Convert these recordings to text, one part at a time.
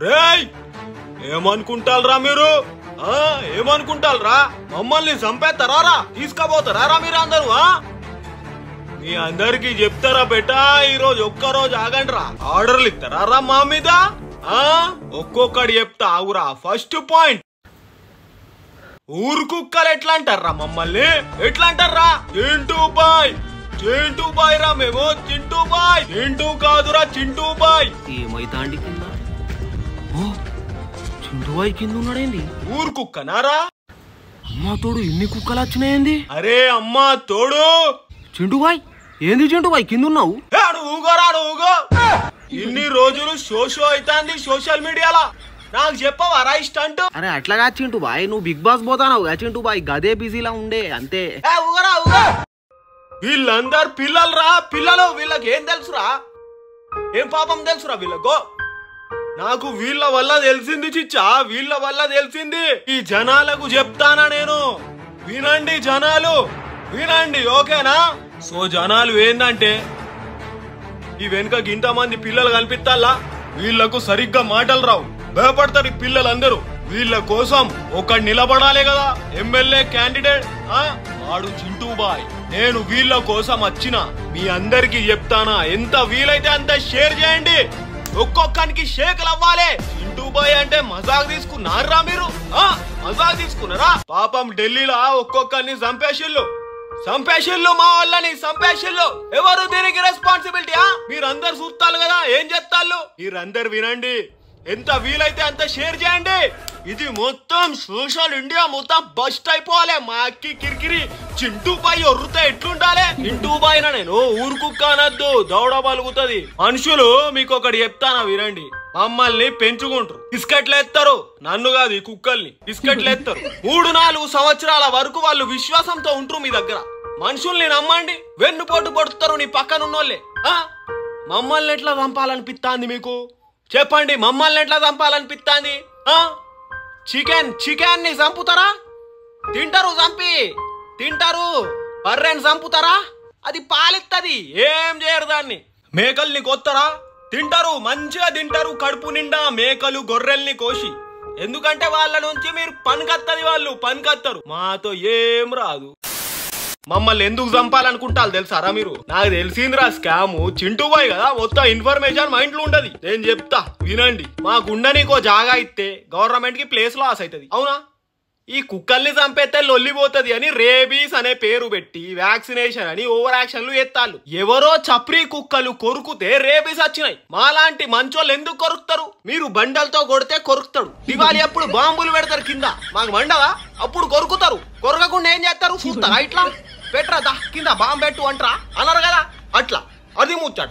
రేయ్ ఏమనుకుంటారా మీరు? ఏమనుకుంటారా? మమ్మల్ని చంపేస్తారా? తీసుకుపోతారా మీరు అందరూ? మీ అందరికి చెప్తారా బెటా, ఈరోజు ఒక్కరోజు ఆగండ్రా. ఆర్డర్లు ఇస్తారా మా మీద? ఒక్కొక్కటి చెప్తా ఆగురా. ఫస్ట్ పాయింట్, ఊరు కుక్కలు ఎట్లా అంటారా మమ్మల్ని? ఎట్లా అంటారా? చింటూ బాయ్ రా మేము. చింటూ బాయ్, చింటూ కాదురా చింటూ బాయ్. ఏమైతాండి కింద? చింటూ బాయ్ కింద ఉన్నాడేంది? ఊరు కుక్కనారా? అమ్మా తోడు ఇన్ని కుక్కలు వచ్చినాయంది? అరే అమ్మా తోడు, చింటూ బాయ్ ఏంది చింటూ బాయ్ కింద ఉన్నావు? ఊగోరా ఊగో. ఇన్ని రోజులు షో అవుతాంది సోషల్ మీడియాలో, నాకు చెప్పవారా ఇష్టంటూ? అరే అట్లాగా చింటూ బాయ్, నువ్వు బిగ్ బాస్ పోతానావు చింటూ బాయ్, గదే బిజీలా ఉండే అంతే. ఊగరా ఊగో. వీళ్ళందరు పిల్లలు రా, పిల్లలు. వీళ్ళకి ఏం తెలుసురా? ఏం పాపం తెలుసురా వీళ్ళకు? నాకు వీళ్ళ వల్ల తెలిసింది చిచ్చా, వీళ్ళ వల్ల తెలిసింది. ఈ జనాలకు చెప్తానా నేను, వినండి జనాలు, వినండి ఓకేనా? సో జనాలు ఏందంటే, ఈ వెనుక ఇంతమంది పిల్లలు కనిపిస్తాలా, వీళ్లకు సరిగ్గా మాటలు రావు, భయపడతారు ఈ పిల్లలందరూ. వీళ్ళ కోసం ఒక నిలబడాలి కదా ఎమ్మెల్యే క్యాండిడేట్, వాడు చింటూ బాయ్. నేను వీళ్ళ కోసం వచ్చిన మీ అందరికి చెప్తానా, ఎంత వీలైతే అంత షేర్ చేయండి, ఒక్కొక్కరికి షేకులు అవ్వాలి. చింటూ బాయ్ అంటే మజాక్ తీసుకున్నారా మీరు? మజాక్ తీసుకున్నారా? పాపం ఢిల్లీలో ఒక్కొక్కరిని సంపేషిల్లు మా వాళ్ళని సంపేషిల్లు. ఎవరు దీనికి రెస్పాన్సిబిలిటీ? మీరందరు చూస్తారు కదా ఏం చేస్తారు. మీరందరు వినండి, ఎంత వీలైతే అంత షేర్ చేయండి. ఇది మొత్తం సోషల్ ఇండియా మొత్తం బస్ట్ అయిపోవాలి. మా అక్కి కిరికిరి చింటూ బాయ్ ఒర్రుతా ఎట్లుండాలి? చింటూ బాయ్ నేను ఊరు కుక్క అనద్దు, దౌడ పలుకుతుంది. మనుషులు మీకు ఒకటి చెప్తానా వినండి, మమ్మల్ని పెంచుకుంటారు, బిస్కెట్లు ఎత్తారు. నన్ను కాదు ఈ కుక్కల్ని బిస్కెట్లు ఎత్తారు. 3-4 సంవత్సరాల వరకు వాళ్ళు విశ్వాసంతో ఉంటారు మీ దగ్గర. మనుషుల్ని నమ్మండి, వెన్నుపోటు పడుతారు నీ పక్కనున్నోళ్ళే. మమ్మల్ని ఎట్లా చంపాలనిపిస్తాంది మీకు? చెప్పండి, మమ్మల్ని ఎట్లా చంపాలనిపిస్తాంది? చికెన్ ని చంపుతారా? తింటారు. బర్రెని చంపుతారా? అది పాలిత్తది, ఏం చేయరు దాన్ని. మేకల్ని కొత్తరా? తింటారు, మంచిగా తింటారు, కడుపు నిండా మేకలు గొర్రెల్ని కోసి. ఎందుకంటే వాళ్ళ నుంచి మీరు పనికత్తది, వాళ్ళు పనికత్తరు. మాతో ఏం రాదు. మమ్మల్ని ఎందుకు చంపాలనుకుంటారు తెలుసారా మీరు? నాకు తెలిసిందిరా స్కాము. చింటూ బాయ్ కదా, మొత్తం ఇన్ఫర్మేషన్ మా ఇంట్లో ఉండదు. నేను చెప్తా వినండి. మాకుండనీకో జాగా ఇస్తే గవర్నమెంట్ కి ప్లేస్ లాస్ అవుతుంది, అవునా? ఈ కుక్కల్ని చంపేస్తే లొల్లిపోతుంది అని రేబీస్ అనే పేరు పెట్టి వ్యాక్సినేషన్ అని ఓవర్ యాక్షన్లు ఎత్తాళ్ళు. ఎవరో చప్రీ కుక్కలు కొరుకుతే రేబీస్ వచ్చినాయి. మాలాంటి మంచోళ్ళు ఎందుకు కొరుకుతారు? మీరు బండలతో కొడితే కొరుకుతాడు. దివాళీ అప్పుడు బాంబులు పెడతారు కింద, మాకు మండవా? అప్పుడు కొరుకుతారు. కొరకకుండా ఏం చేస్తారు? చూస్తారా? ఇట్లా పెట్టరా కింద బాంబు పెట్టు అంటారా? అన్నారు కదా, అట్లా అది ముచ్చట.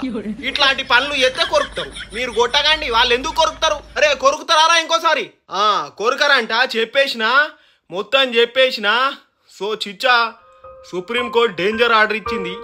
ఇట్లాంటి పనులు ఎత్తే కొరుకుతారు. మీరు కొట్టకండి, వాళ్ళు ఎందుకు కొరుకుతారు? అరే కొరుకుతారా ఇంకోసారి? కొరకరంట. మొత్తం చెప్పేసిన. సో చిచ్చా, సుప్రీంకోర్టు డేంజర్ ఆర్డర్ ఇచ్చింది.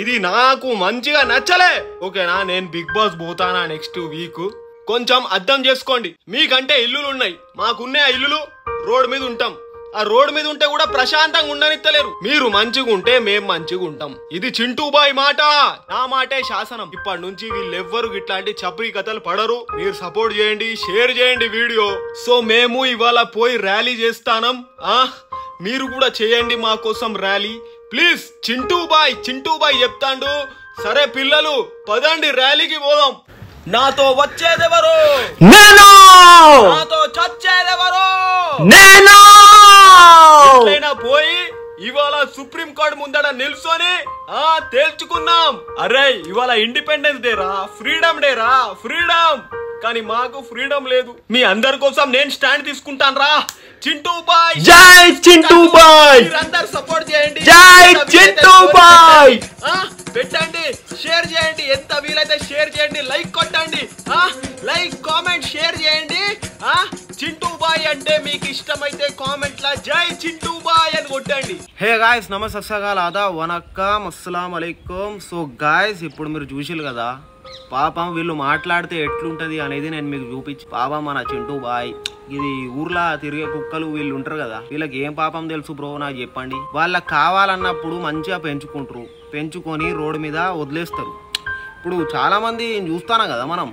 ఇది నాకు మంచిగా నచ్చలే, ఓకేనా? నేను బిగ్ బాస్ పోతానా నెక్స్ట్ వీక్. కొంచెం అర్థం చేసుకోండి. మీకంటే ఇల్లులు ఉన్నాయి, మాకున్నే ఆ ఇల్లులు. రోడ్ మీద ఉంటాం, ఆ రోడ్ మీద ఉంటే కూడా ప్రశాంతంగా ఉండనిత్తలేరు. మీరు మంచిగా ఉంటే మేం మంచిగా ఉంటాం. ఇది చింటూ బాయ్ మాట, నా మాటే శాసనం. ఇప్పటి నుంచి వీళ్ళెవ్వరు ఇట్లాంటి చప్రీ కథలు పడరు. మీరు సపోర్ట్ చేయండి, షేర్ చేయండి వీడియో. సో మేము ఇవాళ పోయి ర్యాలీ చేస్తానం. మీరు కూడా చేయండి మా కోసం ర్యాలీ ప్లీజ్. చింటూ బాయ్ చెప్తాండు. సరే పిల్లలు పదండి ర్యాలీకి పోదాం. నాతో వచ్చేదెవరు? నేను. నాతో చచ్చేదెవరు? నేను. పోయి ఇవాళ సుప్రీం కోర్టు ముందట నిల్చొని తేల్చుకున్నాం. అరే ఇవాళ ఇండిపెండెన్స్ డే రా, ఫ్రీడమ్ డే రా, ఫ్రీడమ్. కానీ మాకు ఫ్రీడమ్ లేదు. మీ అందరి కోసం నేను స్టాండ్ తీసుకుంటాను రా. చింటూ బాయ్, జై చింటూ బాయ్. మీరందరూ సపోర్ట్ చేయండి. జై చింటూ బాయ్. పెట్టండి, షేర్ చేయండి, ఎంత వీలైతే షేర్ చేయండి, లైక్ కొట్టండి, లైక్ కామెంట్ షేర్ చేయండి. చింటూ బాయ్ అంటే మీకు ఇష్టమైతే కామెంట్ లా జై చింటూ బాయ్ అని కొట్టండి. హే గాయ్స్, నమస్తే, సగాల ఆదా, వనక్కం, అస్సలాం అలైకుం. సో గాయ్స్, ఇప్పుడు మీరు చూసిరు కదా, పాపం వీళ్ళు మాట్లాడితే ఎట్లుంటది అనేది నేను మీకు చూపించి. పాపం మన చింటూ బాయ్, ఇది ఊర్లో తిరిగే కుక్కలు వీళ్ళు ఉంటారు కదా, వీళ్ళకి ఏం పాపం తెలుసు బ్రో నాకు చెప్పండి. వాళ్ళకి కావాలన్నప్పుడు మంచిగా పెంచుకుంటారు, పెంచుకొని రోడ్డు మీద వదిలేస్తారు. ఇప్పుడు చాలా మంది చూస్తాను కదా మనం,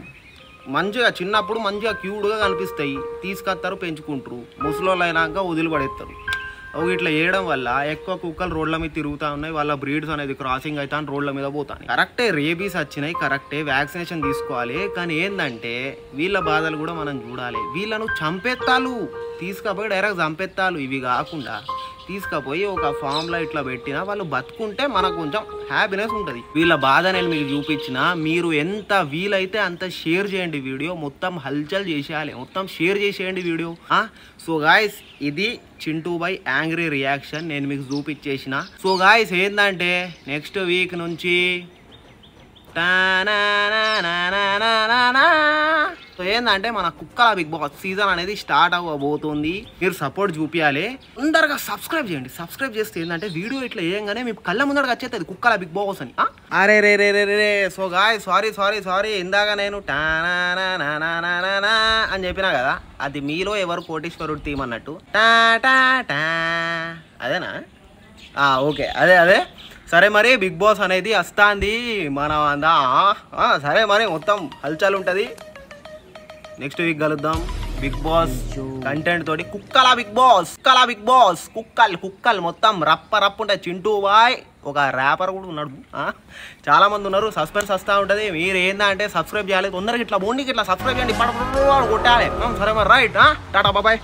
మంచిగా చిన్నప్పుడు మంచిగా క్యూట్గా కనిపిస్తాయి, తీసుకొస్తారు, పెంచుకుంటారు. ముసలోళ్ళు అయినాక వదిలిపడేస్తారు. ఇట్లా చేయడం వల్ల ఎక్కువ కుక్కలు రోడ్ల మీద తిరుగుతూ ఉన్నాయి, వాళ్ళ బ్రీడ్స్ అనేది క్రాసింగ్ అవుతా రోడ్ల మీద పోతాయి. కరెక్టే, రేబీస్ వచ్చినాయి, కరెక్టే, వ్యాక్సినేషన్ తీసుకోవాలి. కానీ ఏంటంటే వీళ్ళ బాధలు కూడా మనం చూడాలి. వీళ్ళను చంపేత్తాలు, తీసుకపోయి డైరెక్ట్ చంపేత్తాలు. ఇవి కాకుండా తీసుకుపోయి ఒక ఫామ్లో ఇట్లా పెట్టినా వాళ్ళు బతుకుంటే మనకు కొంచెం హ్యాపీనెస్ ఉంటుంది. వీళ్ళ బాధ నేను మీకు చూపించిన, మీరు ఎంత వీలైతే అంత షేర్ చేయండి వీడియో, మొత్తం హల్చల్ చేసేయాలి, మొత్తం షేర్ చేసేయండి వీడియో. సో గాయస్, ఇది చింటూ బై యాంగ్రీ రియాక్షన్ నేను మీకు చూపించేసిన. సో గాయస్ ఏంటంటే నెక్స్ట్ వీక్ నుంచి సో ఏంటంటే మన కుక్కల బిగ్ బాస్ సీజన్ అనేది స్టార్ట్ అవ్వబోతుంది. మీరు సపోర్ట్ చూపించాలి, అందరిగా సబ్స్క్రైబ్ చేయండి. సబ్స్క్రైబ్ చేస్తే ఏంటంటే వీడియో ఇట్లా వేయంగానే మీకు కళ్ళ ముందరగా వచ్చేది కుక్కల బిగ్ బాస్ అని. అరే రే రే రే రే సో గాయ్ సారీ ఇందాక నేను అని చెప్పినా కదా, అది మీలో ఎవరు కోటీశ్వరుడు థీమ్ అన్నట్టు. అదేనా? ఓకే, అదే సరే. మరి బిగ్ బాస్ అనేది వస్తుంది మనం అందా. సరే మరి మొత్తం హల్చల్ ఉంటుంది. నెక్స్ట్ వీక్ కలుద్దాం బిగ్ బాస్ కంటెంట్ తోటి. కుక్కల బిగ్ బాస్ కుక్కలు మొత్తం రప్ప ఉంటాయి. చింటూ బాయ్ ఒక ర్యాపర్ కూడా ఉన్నాడు. చాలా మంది ఉన్నారు, సస్పెన్స్ వస్తూ ఉంటుంది. మీరు ఏంటంటే సబ్స్క్రైబ్ చేయాలి, తొందరగా ఇట్లా బోండికి ఇట్లా సబ్స్క్రైబ్ చేయండి, కొట్టాలి. సరే మరి రైట్, టాటా బాబాయ్.